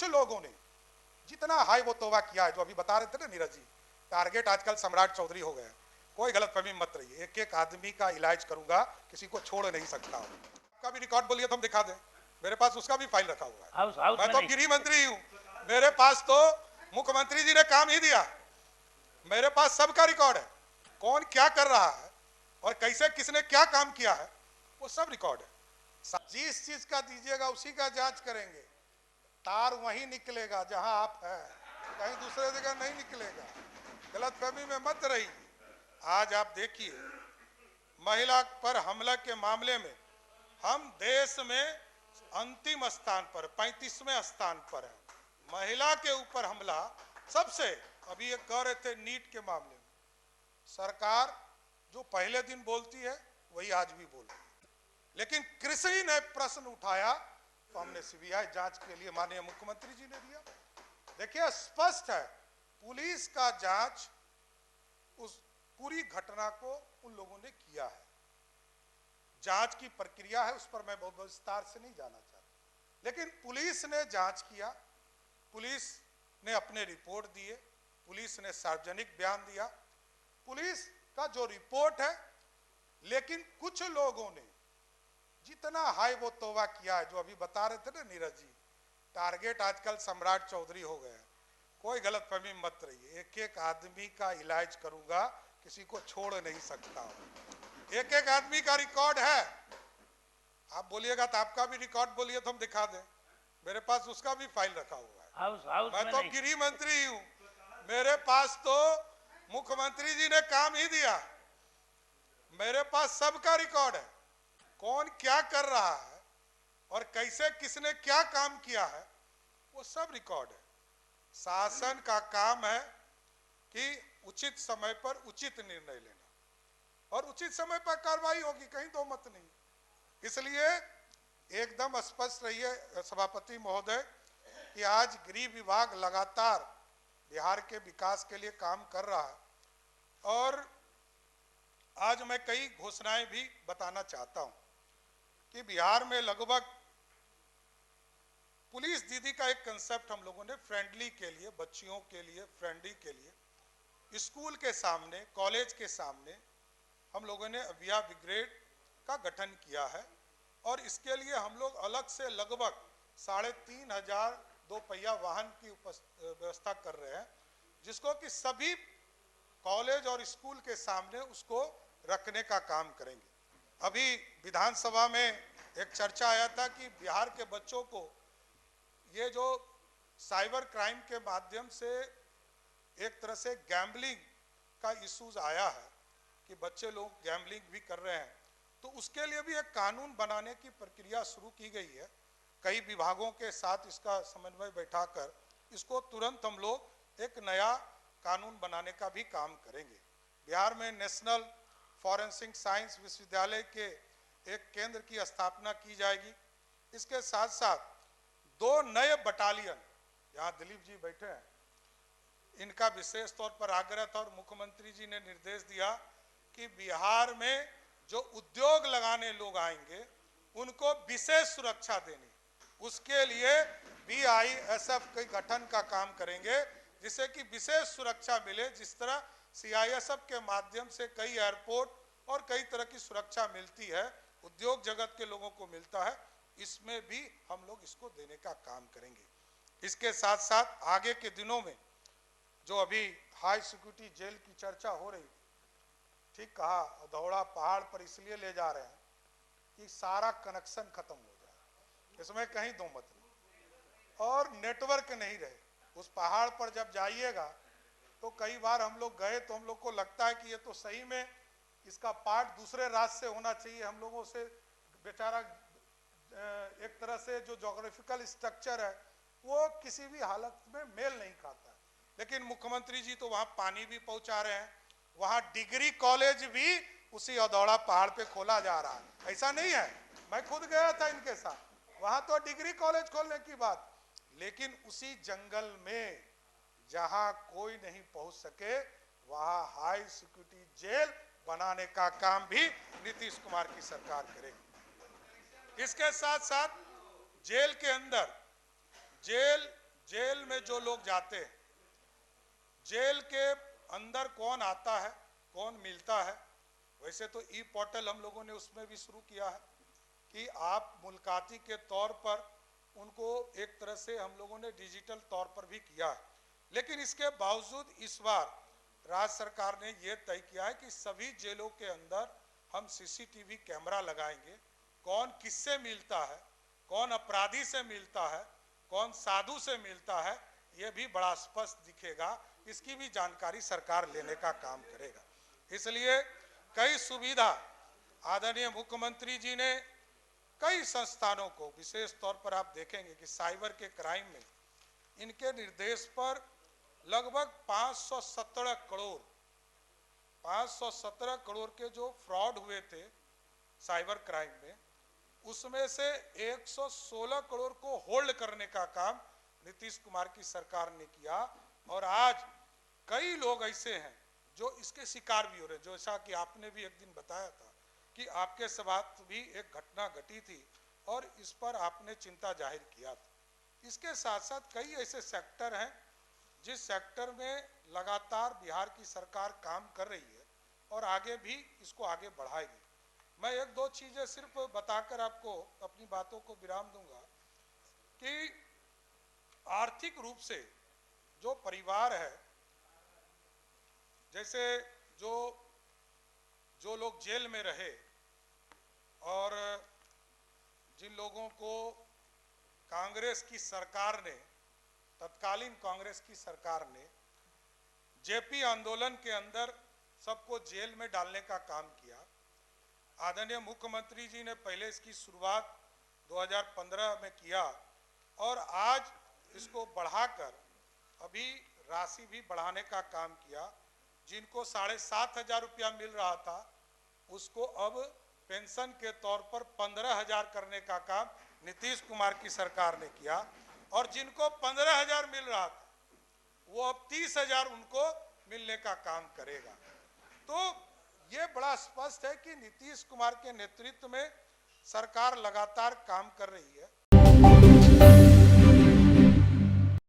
कुछ लोगों ने जितना हाई वो तोबा किया है, जो अभी बता रहे थे ना नीरज जी, टारगेट आजकल सम्राट चौधरी हो गया। कोई गलतफहमी मत रही, एक एक आदमी का इलाज करूंगा, किसी को छोड़ नहीं सकता हूं। आपका भी रिकॉर्ड बोलिए तो हम दिखा दें, मेरे पास उसका भी फाइल रखा हुआ है। मैं तो गृह मंत्री हूं, मेरे पास तो मुख्यमंत्री जी ने काम ही दिया, मेरे पास सबका रिकॉर्ड है, कौन क्या कर रहा है और कैसे किसने क्या काम किया है वो सब रिकॉर्ड है। जिस चीज का दीजिएगा उसी का जांच करेंगे, तार वहीं निकलेगा जहां आप हैं, कहीं दूसरे जगह नहीं निकलेगा। गलतफहमी में मत रहिए। आज आप देखिए, महिला पर हमला के मामले में हम देश में अंतिम स्थान पर 35वें स्थान पर है। महिला के ऊपर हमला सबसे, अभी ये कह रहे थे नीट के मामले में, सरकार जो पहले दिन बोलती है वही आज भी बोल रही है। लेकिन कृषि ने प्रश्न उठाया तो हमने सीबीआई जांच के लिए माननीय मुख्यमंत्री जी ने दिया। देखिए स्पष्ट है, पुलिस का जांच उस पूरी घटना को उन लोगों ने किया है। जांच की प्रक्रिया है, उस पर मैं बहुत विस्तार से नहीं जाना चाहता, लेकिन पुलिस ने जांच किया, पुलिस ने अपने रिपोर्ट दिए, पुलिस ने सार्वजनिक बयान दिया, पुलिस का जो रिपोर्ट है। लेकिन कुछ लोगों ने जितना हाई वो तोबा किया है, जो अभी बता रहे थे ना नीरज जी, टारगेट आजकल सम्राट चौधरी हो गया। कोई गलतफहमी मत रही, एक एक आदमी का इलाज करूंगा, किसी को छोड़ नहीं सकता हूं। एक एक आदमी का रिकॉर्ड है। आप बोलिएगा तो आपका भी रिकॉर्ड बोलिए तो हम दिखा दें, मेरे पास उसका भी फाइल रखा हुआ है। मैं तो गृह मंत्री हूं, मेरे पास तो मुख्यमंत्री जी ने काम ही दिया, मेरे पास सबका रिकॉर्ड है, कौन क्या कर रहा है और कैसे किसने क्या काम किया है वो सब रिकॉर्ड है। शासन का काम है कि उचित समय पर उचित निर्णय लेना और उचित समय पर कार्रवाई होगी, कहीं दो मत नहीं। इसलिए एकदम स्पष्ट रहिए सभापति महोदय कि आज गृह विभाग लगातार बिहार के विकास के लिए काम कर रहा है और आज मैं कई घोषणाएं भी बताना चाहता हूं कि बिहार में लगभग पुलिस दीदी का एक कंसेप्ट हम लोगों ने फ्रेंडली के लिए, बच्चियों के लिए फ्रेंडली के लिए स्कूल के सामने, कॉलेज के सामने हम लोगों ने अभिया ब्रिगेड का गठन किया है और इसके लिए हम लोग अलग से लगभग 3500 दोपहिया वाहन की व्यवस्था कर रहे हैं, जिसको कि सभी कॉलेज और स्कूल के सामने उसको रखने का काम करेंगे। अभी विधानसभा में एक चर्चा आया था कि बिहार के बच्चों को ये जो साइबर क्राइम के माध्यम से एक तरह से गैम्बलिंग का इश्यूज आया है कि बच्चे लोग गैम्बलिंग भी कर रहे हैं, तो उसके लिए भी एक कानून बनाने की प्रक्रिया शुरू की गई है। कई विभागों के साथ इसका समन्वय बैठाकर इसको तुरंत हम लोग एक नया कानून बनाने का भी काम करेंगे। बिहार में नेशनल फॉरेंसिक साइंस विश्वविद्यालय के एक केंद्र की स्थापना की जाएगी। इसके साथ साथ 2 नए बटालियन, यहाँ दिलीप जी बैठे हैं, इनका विशेष तौर पर आग्रह था और मुख्यमंत्री जी ने निर्देश दिया कि बिहार में जो उद्योग लगाने लोग आएंगे उनको विशेष सुरक्षा देनी, उसके लिए BISF के गठन का काम करेंगे जिससे कि विशेष सुरक्षा मिले। जिस तरह CISF के माध्यम से कई एयरपोर्ट और कई तरह की सुरक्षा मिलती है, उद्योग जगत के लोगों को मिलता है, इसमें भी हम लोग इसको देने का काम करेंगे। इसके साथ साथ आगे के दिनों में जो अभी हाई सिक्योरिटी जेल की चर्चा हो रही, ठीक कहा, दौड़ा पहाड़ पर इसलिए ले जा रहे हैं कि सारा कनेक्शन खत्म हो जाए, इसमें कहीं दो मत नहीं, और नेटवर्क नहीं रहे। उस पहाड़ पर जब जाइएगा तो कई बार हम लोग गए तो हम लोग को लगता है कि ये तो सही में इसका पार्ट दूसरे राज्य से होना चाहिए, हम लोगों से बेचारा एक तरह से जो ज्योग्राफिकल स्ट्रक्चर है वो किसी भी हालत में मेल नहीं खाता है। लेकिन मुख्यमंत्री जी तो वहाँ पानी भी पहुँचा रहे हैं, वहाँ डिग्री कॉलेज भी उसी अदौड़ा पहाड़ पे खोला जा रहा है। ऐसा नहीं है, मैं खुद गया था इनके साथ, वहाँ तो डिग्री कॉलेज खोलने की बात, लेकिन उसी जंगल में जहाँ कोई नहीं पहुँच सके वहाँ हाई सिक्योरिटी जेल बनाने का काम भी नीतीश कुमार की सरकार करेगी। इसके साथ साथ जेल के अंदर जेल जेल में जो लोग जाते हैं, जेल के अंदर कौन आता है, कौन मिलता है, वैसे तो ई पोर्टल हम लोगों ने उसमें भी शुरू किया है कि आप मुलाकाती के तौर पर उनको एक तरह से हम लोगों ने डिजिटल तौर पर भी किया है। लेकिन इसके बावजूद इस बार राज्य सरकार ने यह तय किया है कि सभी जेलों के अंदर हम सीसीटीवी कैमरा लगाएंगे। कौन किससे मिलता है, कौन अपराधी से मिलता है, कौन साधु से मिलता है, यह भी बड़ा स्पष्ट दिखेगा। इसकी भी जानकारी सरकार लेने का काम करेगा। इसलिए कई सुविधा आदरणीय मुख्यमंत्री जी ने कई संस्थानों को, विशेष तौर पर आप देखेंगे कि साइबर के क्राइम में इनके निर्देश पर लगभग 517 करोड़ के जो फ्रॉड हुए थे साइबर क्राइम में, उसमें से 116 करोड़ को होल्ड करने का काम नीतीश कुमार की सरकार ने किया। और आज कई लोग ऐसे हैं जो इसके शिकार भी हो रहे हैं। जैसा कि आपने भी एक दिन बताया था कि आपके साथ भी एक घटना घटी थी और इस पर आपने चिंता जाहिर किया था। इसके साथ साथ कई ऐसे सेक्टर हैं जिस सेक्टर में लगातार बिहार की सरकार काम कर रही है और आगे भी इसको आगे बढ़ाएगी। मैं एक दो चीज़ें सिर्फ बताकर आपको अपनी बातों को विराम दूंगा कि आर्थिक रूप से जो परिवार है, जैसे जो लोग जेल में रहे और जिन लोगों को कांग्रेस की सरकार ने, तत्कालीन कांग्रेस की सरकार ने जेपी आंदोलन के अंदर सबको जेल में डालने का काम किया। आदरणीय मुख्यमंत्री जी ने पहले इसकी शुरुआत 2015 में किया और आज इसको बढ़ाकर अभी राशि भी बढ़ाने का काम किया। जिनको 7,500 रुपया मिल रहा था उसको अब पेंशन के तौर पर 15,000 करने का काम नीतीश कुमार की सरकार ने किया। और जिनको 15,000 मिल रहा था वो अब 30,000 उनको मिलने का काम करेगा। तो ये बड़ा स्पष्ट है कि नीतीश कुमार के नेतृत्व में सरकार लगातार काम कर रही है।